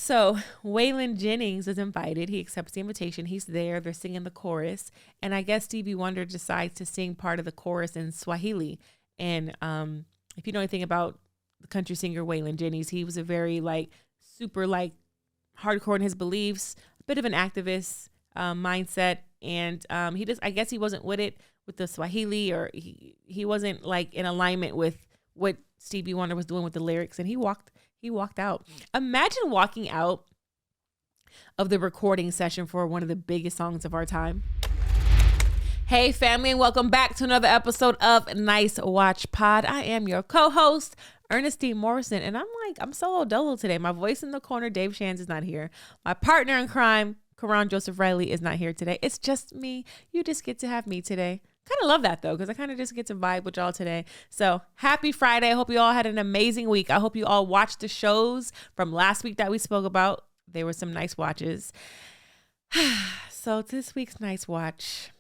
So Waylon Jennings is invited. He accepts the invitation. He's there. They're singing the chorus. And I guess Stevie Wonder decides to sing part of the chorus in Swahili. And if you know anything about the country singer Waylon Jennings, he was a very super hardcore in his beliefs, a bit of an activist mindset. And I guess he wasn't with it with the Swahili, or he wasn't in alignment with what Stevie Wonder was doing with the lyrics. And he walked out. Imagine walking out of the recording session for one of the biggest songs of our time. Hey family, and welcome back to another episode of Nice Watch Pod. I am your co-host, Ernestine Morrison, and I'm solo dolo today. My voice in the corner, Dave Shands, is not here. My partner in crime, Karan Joseph Riley, is not here today. It's just me. You just get to have me today. Kind of love that though, because I kind of just get to vibe with y'all today. So happy Friday. I hope you all had an amazing week. I hope you all watched the shows from last week that we spoke about. There were some nice watches. So this week's nice watch,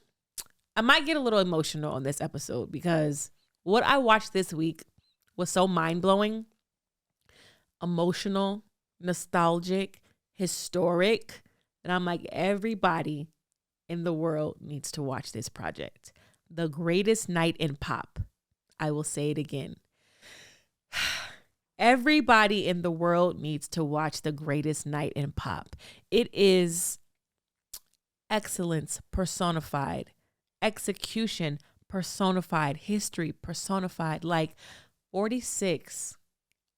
I might get a little emotional on this episode because what I watched this week was so mind-blowing, emotional, nostalgic, historic, and I'm like, everybody in the world needs to watch this project. The Greatest Night in Pop. I will say it again. Everybody in the world needs to watch The Greatest Night in Pop. It is excellence personified, execution personified, history personified. 46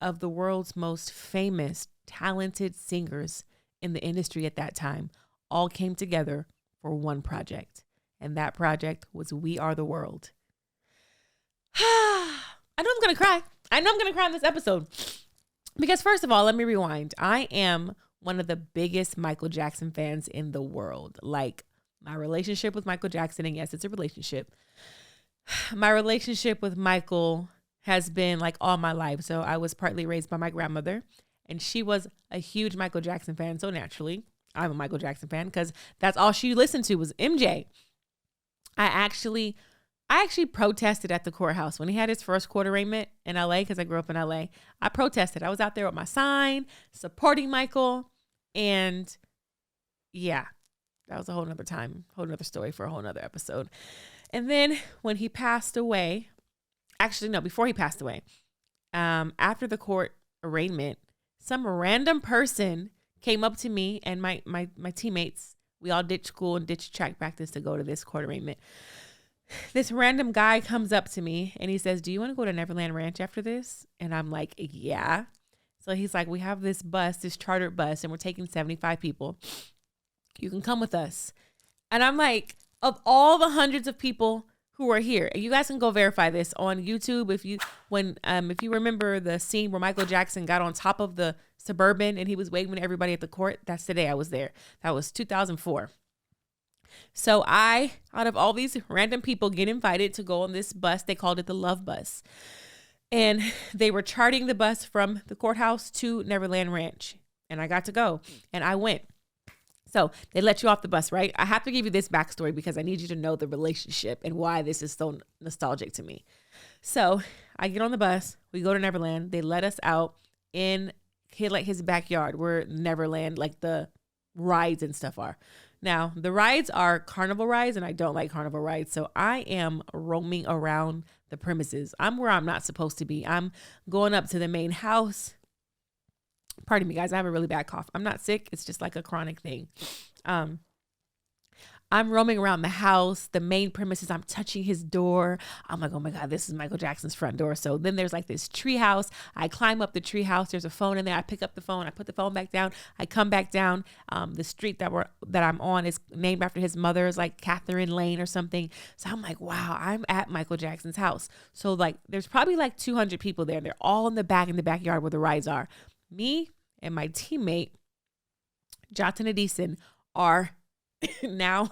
of the world's most famous, talented singers in the industry at that time all came together for one project. And that project was We Are the World. I know I'm going to cry. I know I'm going to cry in this episode. Because first of all, let me rewind. I am one of the biggest Michael Jackson fans in the world. My relationship with Michael Jackson, and yes, it's a relationship. My relationship with Michael has been all my life. So I was partly raised by my grandmother, and she was a huge Michael Jackson fan. So naturally, I'm a Michael Jackson fan because that's all she listened to was MJ. I actually protested at the courthouse when he had his first court arraignment in LA, because I grew up in LA. I protested. I was out there with my sign supporting Michael. And yeah, that was a whole nother time, whole nother story for a whole nother episode. And then when he passed away, before he passed away, after the court arraignment, some random person came up to me and my teammates. We all ditched school and ditched track practice to go to this court arraignment. This random guy comes up to me and he says, "Do you want to go to Neverland Ranch after this?" And I'm like, "Yeah." So he's like, "We have this bus, this chartered bus, and we're taking 75 people. You can come with us." And I'm like, of all the hundreds of people who are here, you guys can go verify this on YouTube. If you remember the scene where Michael Jackson got on top of the Suburban and he was waving to everybody at the court, that's the day I was there. That was 2004. So I, out of all these random people, get invited to go on this bus. They called it the Love Bus. And they were charting the bus from the courthouse to Neverland Ranch. And I got to go. And I went. So they let you off the bus, right? I have to give you this backstory because I need you to know the relationship and why this is so nostalgic to me. So I get on the bus. We go to Neverland. They let us out in his backyard where Neverland, the rides and stuff are. Now, the rides are carnival rides, and I don't like carnival rides. So I am roaming around the premises. I'm where I'm not supposed to be. I'm going up to the main house. Pardon me, guys. I have a really bad cough. I'm not sick. It's just a chronic thing. I'm roaming around the house, the main premises. I'm touching his door. I'm like, oh my God, this is Michael Jackson's front door. So then there's this tree house. I climb up the tree house. There's a phone in there. I pick up the phone. I put the phone back down. I come back down. The street that I'm on is named after his mother. It's Catherine Lane or something. So I'm like, wow, I'm at Michael Jackson's house. So there's probably 200 people there. They're all in the backyard where the rides are. Me and my teammate, Jatan Adeeson, are now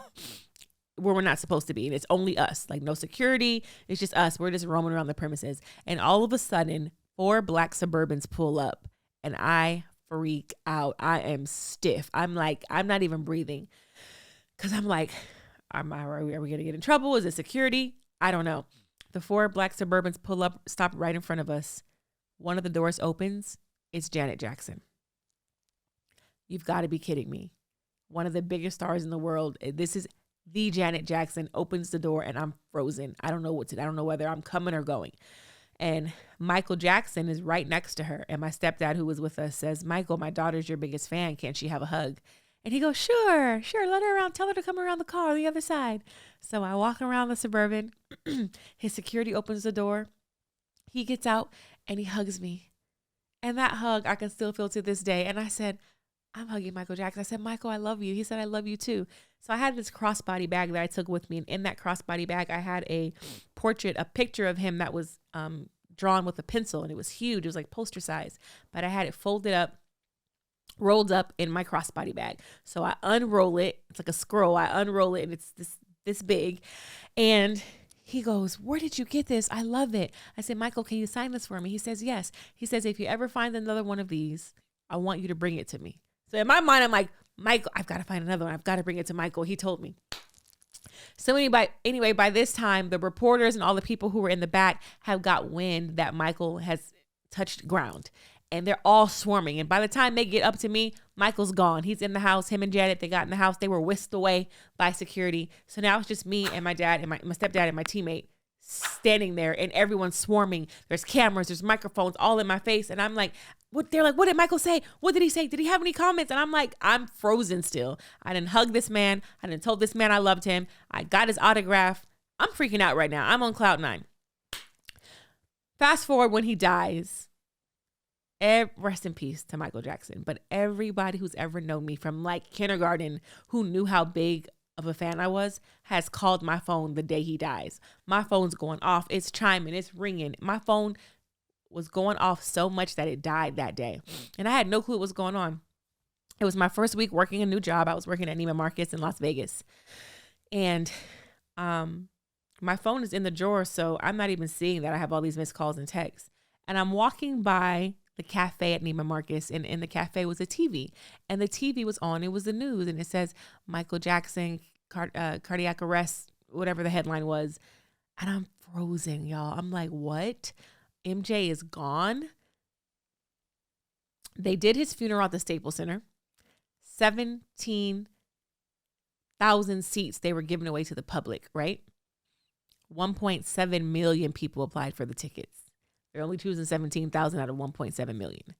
where we're not supposed to be. And it's only us, no security. It's just us. We're just roaming around the premises. And all of a sudden, 4 black Suburbans pull up and I freak out. I am stiff. I'm not even breathing. Cause I'm like, are we going to get in trouble? Is it security? I don't know. The 4 black Suburbans pull up, stop right in front of us. One of the doors opens. It's Janet Jackson. You've got to be kidding me. One of the biggest stars in the world. This is the Janet Jackson, opens the door and I'm frozen. I don't know what to do. I don't know whether I'm coming or going. And Michael Jackson is right next to her. And my stepdad, who was with us, says, Michael, my daughter's your biggest fan. Can't she have a hug? And he goes, sure. Let her around. Tell her to come around the car on the other side. So I walk around the Suburban. His security opens the door. He gets out and he hugs me. And that hug I can still feel to this day. And I said, I'm hugging Michael Jackson. I said, Michael, I love you. He said, I love you too. So I had this crossbody bag that I took with me. And in that crossbody bag, I had a picture of him that was drawn with a pencil. And it was huge. It was like poster size. But I had it folded up, rolled up in my crossbody bag. So I unroll it. It's like a scroll. I unroll it and it's this big. And he goes, where did you get this? I love it. I said, Michael, can you sign this for me? He says, yes. He says, if you ever find another one of these, I want you to bring it to me. So in my mind, I'm like, Michael, I've got to find another one. I've got to bring it to Michael. He told me. So anyway, by this time, the reporters and all the people who were in the back have got wind that Michael has touched ground. And they're all swarming. And by the time they get up to me, Michael's gone. He's in the house. Him and Janet, they got in the house. They were whisked away by security. So now it's just me and my dad and my stepdad and my teammate standing there, and everyone's swarming. There's cameras, there's microphones all in my face. And I'm like, what? They're like, what did Michael say? What did he say? Did he have any comments? And I'm like, I'm frozen still. I didn't hug this man. I didn't told this man I loved him. I got his autograph. I'm freaking out right now. I'm on cloud 9. Fast forward when he dies. Rest in peace to Michael Jackson. But everybody who's ever known me from like kindergarten, who knew how big of a fan I was, has called my phone the day he dies. My phone's going off. It's chiming. It's ringing. My phone was going off so much that it died that day. And I had no clue what was going on. It was my first week working a new job. I was working at Neiman Marcus in Las Vegas. And my phone is in the drawer, so I'm not even seeing that I have all these missed calls and texts. And I'm walking by the cafe at Neiman Marcus, and in the cafe was a TV, and the TV was on. It was the news, and it says Michael Jackson cardiac arrest, whatever the headline was. And I'm frozen, y'all. I'm like, what? MJ is gone. They did his funeral at the Staples Center. 17,000 seats they were giving away to the public, right? 1.7 million people applied for the tickets. They're only choosing 17,000 out of 1.7 million.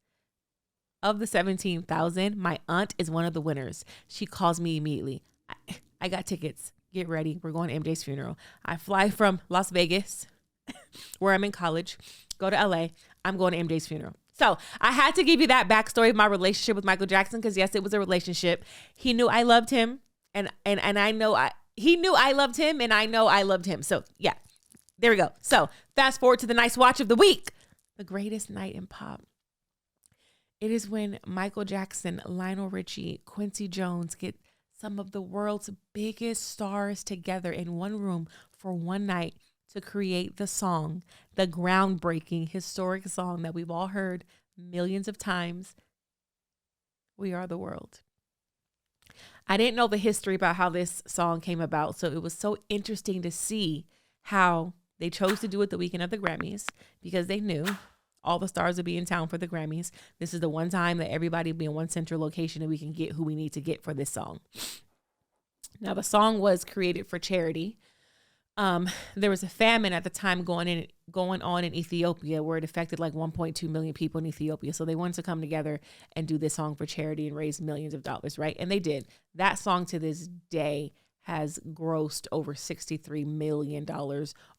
Of the 17,000, my aunt is one of the winners. She calls me immediately. I got tickets. Get ready. We're going to MJ's funeral. I fly from Las Vegas, where I'm in college, go to LA. I'm going to MJ's funeral. So I had to give you that backstory of my relationship with Michael Jackson, because yes, it was a relationship. He knew I loved him, and I know he knew I loved him, and I know I loved him. So yeah. There we go. So fast forward to the nice watch of the week. The greatest night in pop. It is when Michael Jackson, Lionel Richie, Quincy Jones get some of the world's biggest stars together in one room for one night to create the song, the groundbreaking, historic song that we've all heard millions of times. We Are the World. I didn't know the history about how this song came about, so it was so interesting to see how they chose to do it the weekend of the Grammys, because they knew all the stars would be in town for the Grammys. This is the one time that everybody will be in one central location and we can get who we need to get for this song. Now, the song was created for charity. There was a famine at the time going on in Ethiopia, where it affected like 1.2 million people in Ethiopia. So they wanted to come together and do this song for charity and raise millions of dollars, right? And they did. That song to this day has grossed over $63 million,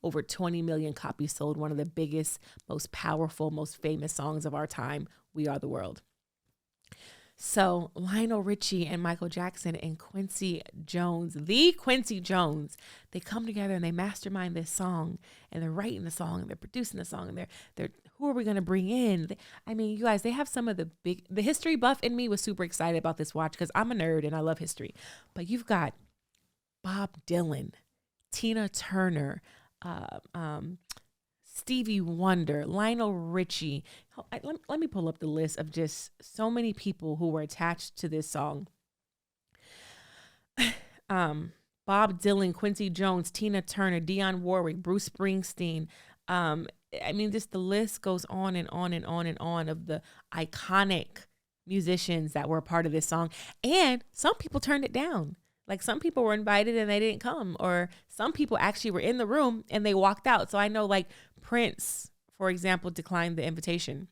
over 20 million copies sold. One of the biggest, most powerful, most famous songs of our time, We Are the World. So Lionel Richie and Michael Jackson and Quincy Jones, the Quincy Jones, they come together and they mastermind this song, and they're writing the song and they're producing the song, and they're who are we going to bring in? I mean, you guys, they have some of the history buff in me was super excited about this watch, because I'm a nerd and I love history. But you've got Bob Dylan, Tina Turner, Stevie Wonder, Lionel Richie. Let me pull up the list of just so many people who were attached to this song. Bob Dylan, Quincy Jones, Tina Turner, Dionne Warwick, Bruce Springsteen. I mean, just the list goes on and on and on and on of the iconic musicians that were a part of this song. And some people turned it down. Like some people were invited and they didn't come, or some people actually were in the room and they walked out. So I know like Prince, for example, declined the invitation.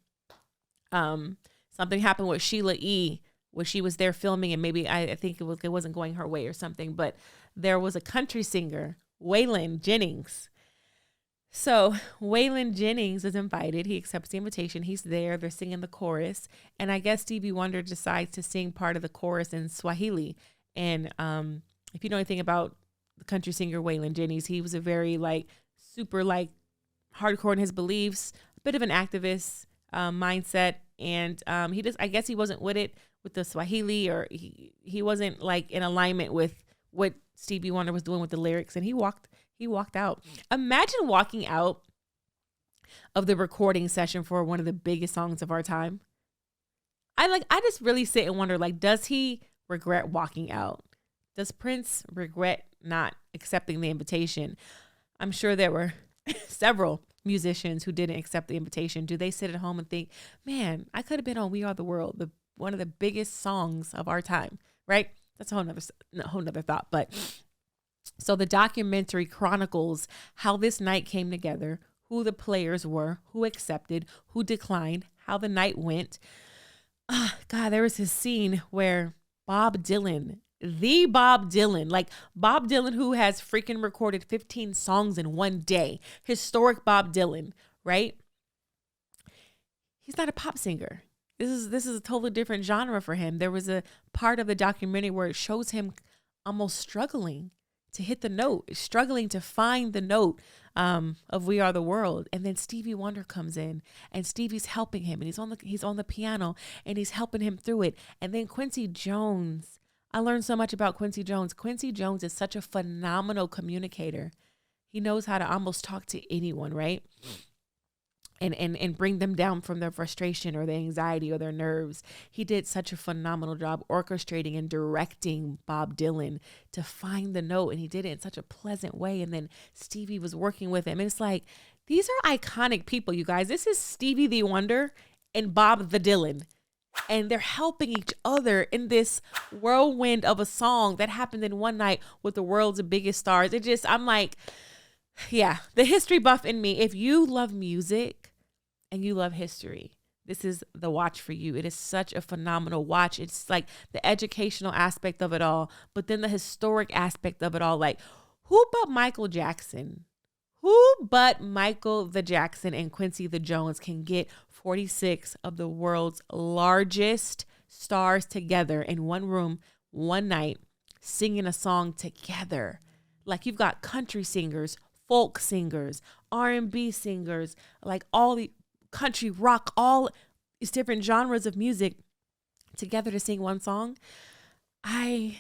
Something happened with Sheila E. where she was there filming, and maybe I think it wasn't going her way or something. But there was a country singer, Waylon Jennings. So Waylon Jennings is invited. He accepts the invitation. He's there. They're singing the chorus, and I guess Stevie Wonder decides to sing part of the chorus in Swahili. And if you know anything about the country singer Waylon Jennings, he was a very like super like hardcore in his beliefs, a bit of an activist mindset, and I guess he wasn't with it with the Swahili, or he wasn't like in alignment with what Stevie Wonder was doing with the lyrics, and he walked out. Imagine walking out of the recording session for one of the biggest songs of our time. I just really sit and wonder, like, does he regret walking out? Does Prince regret not accepting the invitation? I'm sure there were several musicians who didn't accept the invitation. Do they sit at home and think, man, I could have been on We Are the World, one of the biggest songs of our time, right? That's a whole nother thought. But so the documentary chronicles how this night came together, who the players were, who accepted, who declined, how the night went. God, there was this scene where Bob Dylan, like Bob Dylan, who has freaking recorded 15 songs in one day, historic Bob Dylan, right? He's not a pop singer. This is a totally different genre for him. There was a part of the documentary where it shows him almost struggling to hit the note, struggling to find the note of We Are the World. And then Stevie Wonder comes in, and Stevie's helping him, and he's on the piano, and he's helping him through it. And then Quincy Jones, I learned so much about Quincy Jones. Quincy Jones is such a phenomenal communicator. He knows how to almost talk to anyone, right? And bring them down from their frustration or their anxiety or their nerves. He did such a phenomenal job orchestrating and directing Bob Dylan to find the note, and he did it in such a pleasant way. And then Stevie was working with him. And it's like, these are iconic people, you guys. This is Stevie the Wonder and Bob the Dylan. And they're helping each other in this whirlwind of a song that happened in one night with the world's biggest stars. I'm like, yeah, the history buff in me. If you love music and you love history, this is the watch for you. It is such a phenomenal watch. It's like the educational aspect of it all, but then the historic aspect of it all. Like, who but Michael Jackson? Who but Michael the Jackson and Quincy the Jones can get 46 of the world's largest stars together in one room, one night, singing a song together? Like, you've got country singers, folk singers, R&B singers, like all the country rock, all these different genres of music together to sing one song. I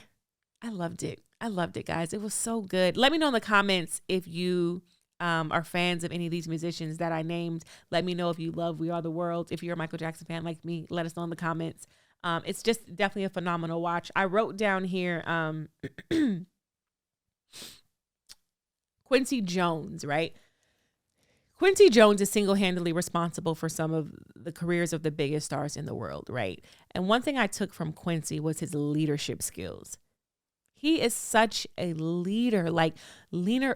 loved it. I loved it, guys. It was so good. Let me know in the comments if you are fans of any of these musicians that I named. Let me know if you love We Are the World. If you're a Michael Jackson fan like me, let us know in the comments. It's just definitely a phenomenal watch. I wrote down here Quincy Jones, right? Quincy Jones is single-handedly responsible for some of the careers of the biggest stars in the world, right? And one thing I took from Quincy was his leadership skills. He is such a leader, like leader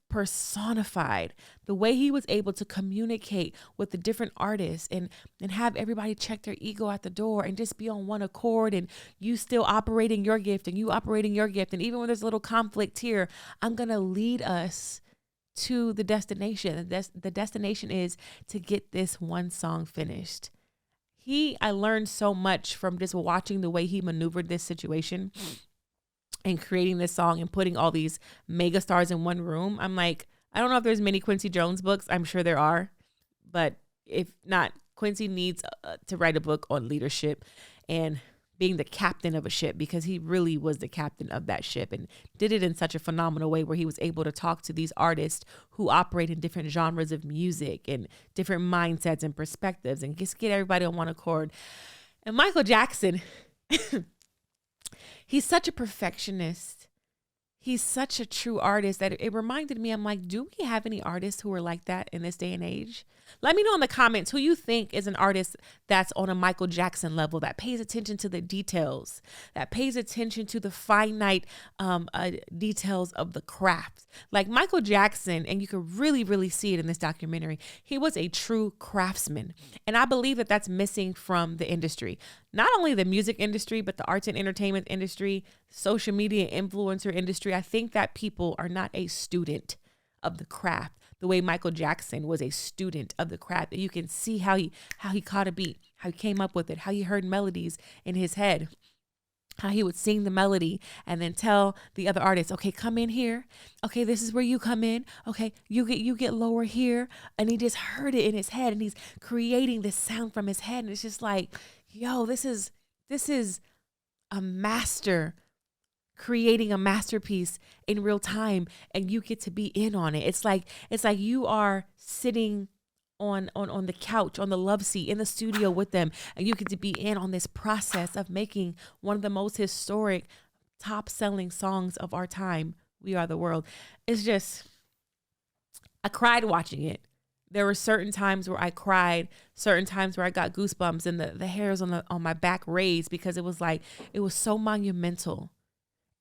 personified. The way he was able to communicate with the different artists and have everybody check their ego at the door and just be on one accord, and you still operating your gift and you operating your gift. And even when there's a little conflict here, I'm going to lead us to the destination. The destination is to get this one song finished. I learned so much from just watching the way he maneuvered this situation and creating this song and putting all these mega stars in one room. I'm like, I don't know if there's many Quincy Jones books. I'm sure there are, but if not, Quincy needs to write a book on leadership and being the captain of a ship, because he really was the captain of that ship and did it in such a phenomenal way where he was able to talk to these artists who operate in different genres of music and different mindsets and perspectives and just get everybody on one accord. And Michael Jackson, he's such a perfectionist. he's such a true artist that it reminded me, I'm like, do we have any artists who are like that in this day and age? Let me know in the comments who you think is an artist that's on a Michael Jackson level, that pays attention to the details, that pays attention to the finite details of the craft. Like Michael Jackson, and you can really, really see it in this documentary, he was a true craftsman. And I believe that that's missing from the industry. Not only the music industry, but the arts and entertainment industry, social media influencer industry. I think that people are not a student of the craft the way Michael Jackson was a student of the craft. And you can see how he caught a beat, how he came up with it, how he heard melodies in his head, how he would sing the melody and then tell the other artists, okay, come in here. Okay, this is where you come in. Okay, you get lower here. And he just heard it in his head, and he's creating this sound from his head. And it's just like, yo, this is a master creating a masterpiece in real time, and you get to be in on it. It's like you are sitting on the couch, on the love seat in the studio with them, and you get to be in on this process of making one of the most historic, top-selling songs of our time, We Are the World. It's just, I cried watching it. There were certain times where I cried, certain times where I got goosebumps, and the hairs on my back raised, because it was so monumental.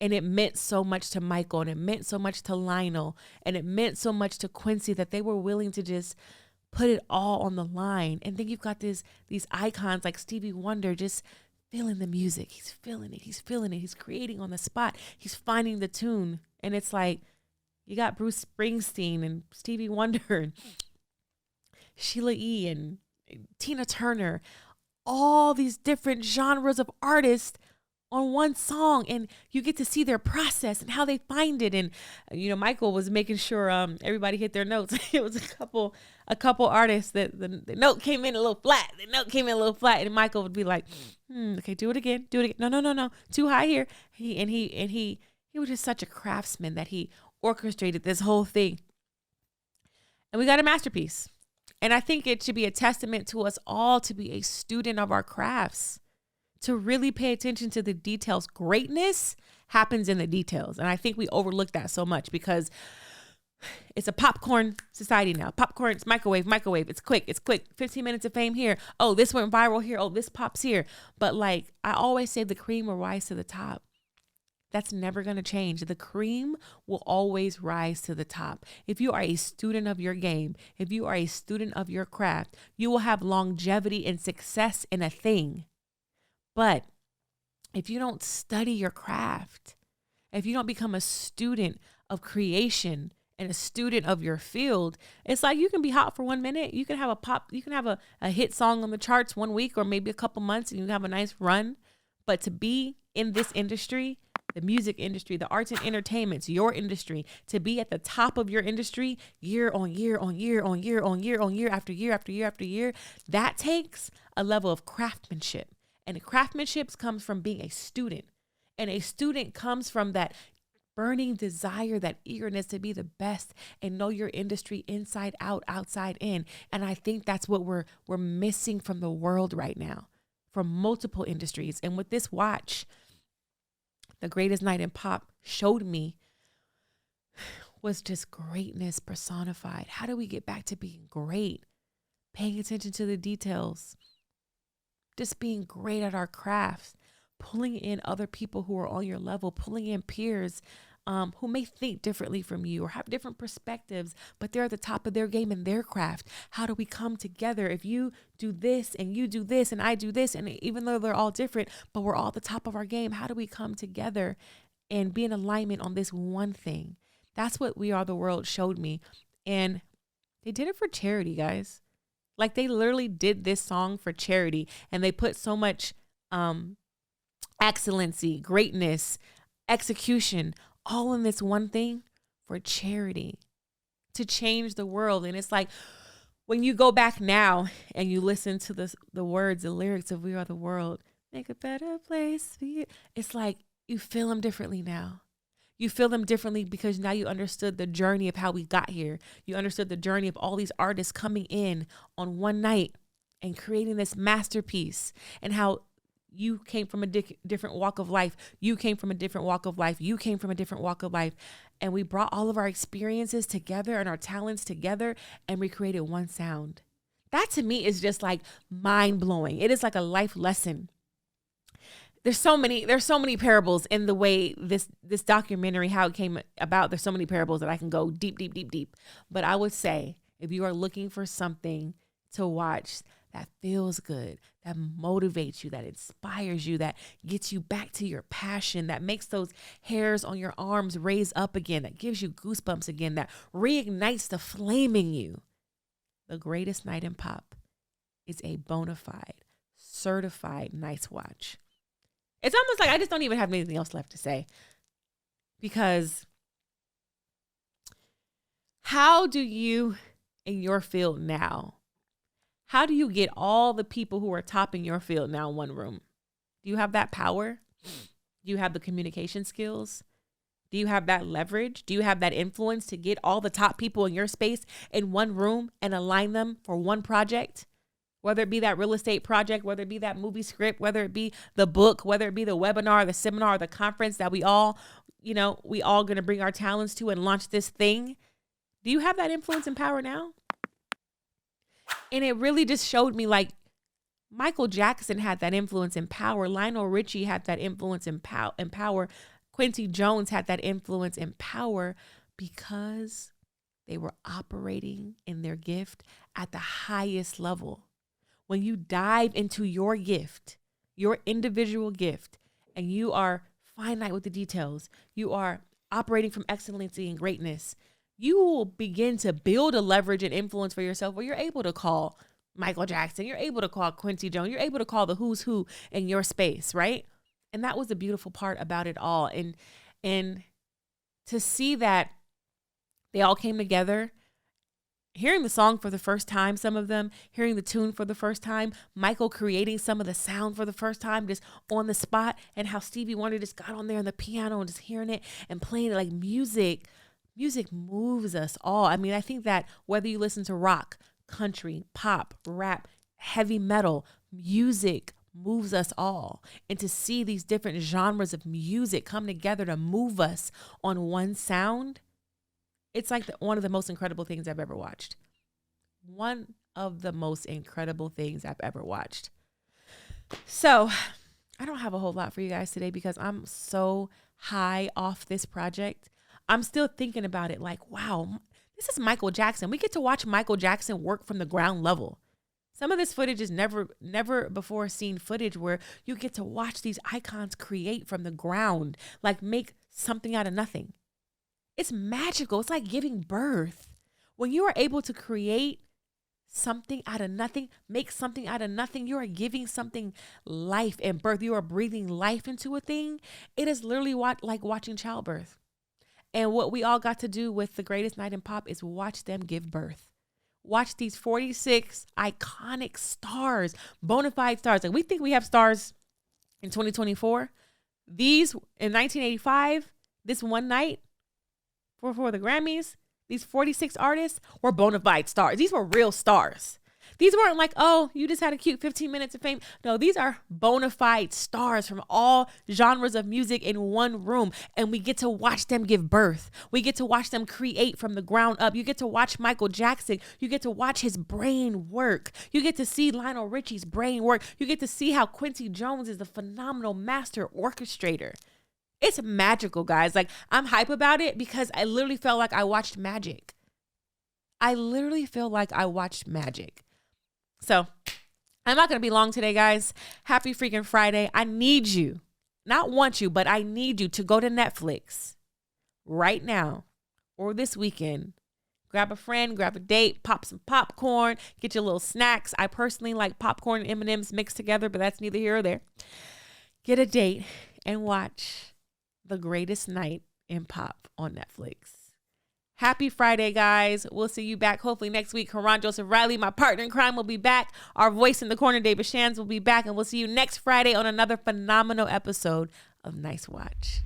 And it meant so much to Michael, and it meant so much to Lionel, and it meant so much to Quincy that they were willing to just put it all on the line. And then you've got these icons like Stevie Wonder just feeling the music. He's feeling it. He's creating on the spot. He's finding the tune. And it's like, you got Bruce Springsteen and Stevie Wonder and Sheila E. and Tina Turner, all these different genres of artists on one song, and you get to see their process and how they find it. And Michael was making sure everybody hit their notes. It was a couple artists that the note came in a little flat. And Michael would be like, okay, do it again. No, too high here. He was just such a craftsman that he orchestrated this whole thing, and we got a masterpiece. And I think it should be a testament to us all to be a student of our crafts, to really pay attention to the details. Greatness happens in the details. And I think we overlook that so much because it's a popcorn society now. Popcorn, it's microwave. It's quick. 15 minutes of fame here. Oh, this went viral here. Oh, this pops here. But like I always say, the cream will rise to the top. That's never going to change. The cream will always rise to the top. If you are a student of your game, if you are a student of your craft, you will have longevity and success in a thing. But if you don't study your craft, if you don't become a student of creation and a student of your field, it's like you can be hot for 1 minute. You can have a hit song on the charts 1 week or maybe a couple months, and you can have a nice run. But to be in this industry, the music industry, the arts and entertainment, your industry, to be at the top of your industry year on year after year, that takes a level of craftsmanship. And craftsmanship comes from being a student. And a student comes from that burning desire, that eagerness to be the best and know your industry inside out, outside in. And I think that's what we're missing from the world right now, from multiple industries. And with this watch, the greatest night in pop showed me was just greatness personified. How do we get back to being great? Paying attention to the details. Just being great at our crafts, pulling in other people who are on your level, pulling in peers who may think differently from you or have different perspectives, but they're at the top of their game in their craft. How do we come together? If you do this and you do this and I do this, and even though they're all different, but we're all at the top of our game, how do we come together and be in alignment on this one thing? That's what We Are the World showed me. And they did it for charity, guys. Like they literally did this song for charity, and they put so much excellency, greatness, execution, all in this one thing for charity, to change the world. And it's like when you go back now and you listen to the words, the lyrics of We Are the World, make a better place for you. It's like you feel them differently now. You feel them differently because now you understood the journey of how we got here. You understood the journey of all these artists coming in on one night and creating this masterpiece, and how You came from a different walk of life. You came from a different walk of life. You came from a different walk of life. And we brought all of our experiences together and our talents together, and we created one sound. That to me is just like mind blowing. It is like a life lesson. There's so many parables in the way this documentary, how it came about. There's so many parables that I can go deep. But I would say, if you are looking for something to watch that feels good, that motivates you, that inspires you, that gets you back to your passion, that makes those hairs on your arms raise up again, that gives you goosebumps again, that reignites the flame in you. The Greatest Night in Pop is a bona fide, certified nice watch. It's almost like I just don't even have anything else left to say, because how do you, in your field now, how do you get all the people who are topping your field now in one room? Do you have that power? Do you have the communication skills? Do you have that leverage? Do you have that influence to get all the top people in your space in one room and align them for one project? Whether it be that real estate project, whether it be that movie script, whether it be the book, whether it be the webinar, the seminar, the conference that we all going to bring our talents to and launch this thing. Do you have that influence and power now? And it really just showed me, like, Michael Jackson had that influence and power. Lionel Richie had that influence and power. Quincy Jones had that influence and power because they were operating in their gift at the highest level. When you dive into your gift, your individual gift, and you are finite with the details, you are operating from excellency and greatness, you will begin to build a leverage and influence for yourself where you're able to call Michael Jackson, you're able to call Quincy Jones, you're able to call the who's who in your space, right? And that was the beautiful part about it all. And to see that they all came together, hearing the song for the first time, some of them hearing the tune for the first time, Michael creating some of the sound for the first time, just on the spot, and how Stevie Wonder just got on there on the piano and just hearing it and playing it like music. Music moves us all. I mean, I think that whether you listen to rock, country, pop, rap, heavy metal, music moves us all. And to see these different genres of music come together to move us on one sound, it's like one of the most incredible things I've ever watched. One of the most incredible things I've ever watched. So I don't have a whole lot for you guys today because I'm so high off this project. I'm still thinking about it like, wow, this is Michael Jackson. We get to watch Michael Jackson work from the ground level. Some of this footage is never before seen footage where you get to watch these icons create from the ground, like make something out of nothing. It's magical. It's like giving birth. When you are able to create something out of nothing, make something out of nothing, you are giving something life and birth. You are breathing life into a thing. It is literally like watching childbirth. And what we all got to do with The Greatest Night in Pop is watch them give birth. Watch these 46 iconic stars, bona fide stars. Like we think we have stars in 2024. These in 1985, this one night for the Grammys, these 46 artists were bona fide stars. These were real stars. These weren't like, oh, you just had a cute 15 minutes of fame. No, these are bona fide stars from all genres of music in one room. And we get to watch them give birth. We get to watch them create from the ground up. You get to watch Michael Jackson. You get to watch his brain work. You get to see Lionel Richie's brain work. You get to see how Quincy Jones is a phenomenal master orchestrator. It's magical, guys. Like, I'm hype about it because I literally felt like I watched magic. I literally feel like I watched magic. So I'm not going to be long today, guys. Happy freaking Friday. I need you, not want you, but I need you to go to Netflix right now or this weekend. Grab a friend, grab a date, pop some popcorn, get your little snacks. I personally like popcorn and M&Ms mixed together, but that's neither here or there. Get a date and watch The Greatest Night in Pop on Netflix. Happy Friday, guys. We'll see you back hopefully next week. Karan Joseph Riley, my partner in crime, will be back. Our voice in the corner, David Shands, will be back. And we'll see you next Friday on another phenomenal episode of Nice Watch.